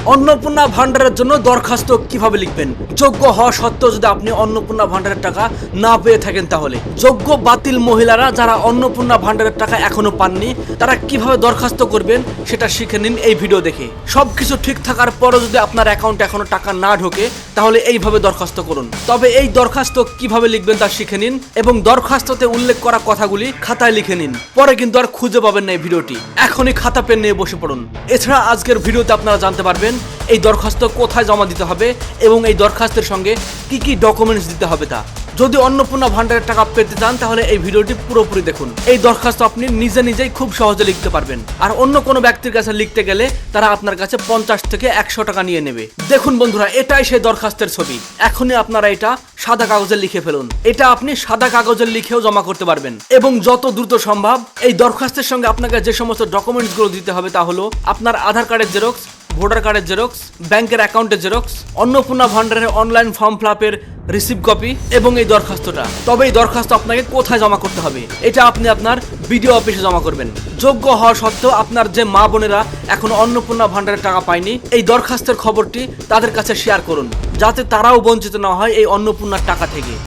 অন্নপূর্ণা ভান্ডারের জন্য দরখাস্ত কিভাবে লিখবেন? যোগ্য হওয়া সত্ত্বেও যদি আপনি অন্নপূর্ণা ভান্ডারের টাকা না পেয়ে থাকেন, তাহলে যোগ্য বাতিল মহিলারা যারা অন্নপূর্ণা ভান্ডারের টাকা এখনো পাননি, তারা কিভাবে দরখাস্ত করবেন সেটা শিখে নিন এই ভিডিও দেখে। সবকিছু ঠিক থাকার পরও যদি আপনার অ্যাকাউন্টে এখনো টাকা না ঢোকে, তাহলে এইভাবে দরখাস্ত করুন। তবে এই দরখাস্ত কিভাবে লিখবেন তা শিখে নিন এবং দরখাস্ততে উল্লেখ করা কথাগুলি খাতায় লিখে নিন। পরে কিন্তু আর খুঁজে পাবেন না এই ভিডিওটি। এখনই খাতা পেন নিয়ে বসে পড়ুন। এছাড়া আজকের ভিডিওতে আপনারা জানতে পারবেন এই দরখাস্ত কোথায় জমা দিতে হবে এবং এই দরখাস্তের সঙ্গে কি কি ডকুমেন্টস দিতে হবে তা। যদি অন্নপূর্ণা ভান্ডারের টাকা পেতে চান তাহলে এই ভিডিওটি পুরোপুরি দেখুন। এই দরখাস্ত আপনি নিজেই খুব সহজে লিখতে পারবেন। আর অন্য কোনো ব্যক্তির কাছে লিখতে গেলে তারা আপনার কাছে 50 থেকে 100 টাকা নিয়ে নেবে। দেখুন বন্ধুরা, এটাই সেই দরখাস্তের ছবি। এখনই আপনারা এটা সাদা কাগজে লিখে ফেলুন। এটা আপনি সাদা কাগজে লিখেও জমা করতে পারবেন। এবং যত দ্রুত সম্ভব এই দরখাস্তের সঙ্গে আপনাকে যে সমস্ত ডকুমেন্টসগুলো দিতে হবে তা হলো আপনার আধার কার্ডের জেরক্স, ভোটার কার্ডের জেরক্স, ব্যাংকের অ্যাকাউন্টের জেরক্স, অন্নপূর্ণা ভান্ডারের অনলাইন ফর্ম ফিলআপের রিসিপ্ট কপি এবং এই দরখাস্তটা। তবে এই দরখাস্ত আপনাকে কোথায় জমা করতে হবে? এটা আপনি আপনার বিডিও অফিসে জমা করবেন। যোগ্য হওয়া সত্ত্বেও আপনার যে মা বোনেরা এখনো অন্নপূর্ণা ভান্ডারের টাকা পায়নি, এই দরখাস্তের খবরটি তাদের কাছে শেয়ার করুন, যাতে তারাও বঞ্চিত না হয় এই অন্নপূর্ণার টাকা থেকে।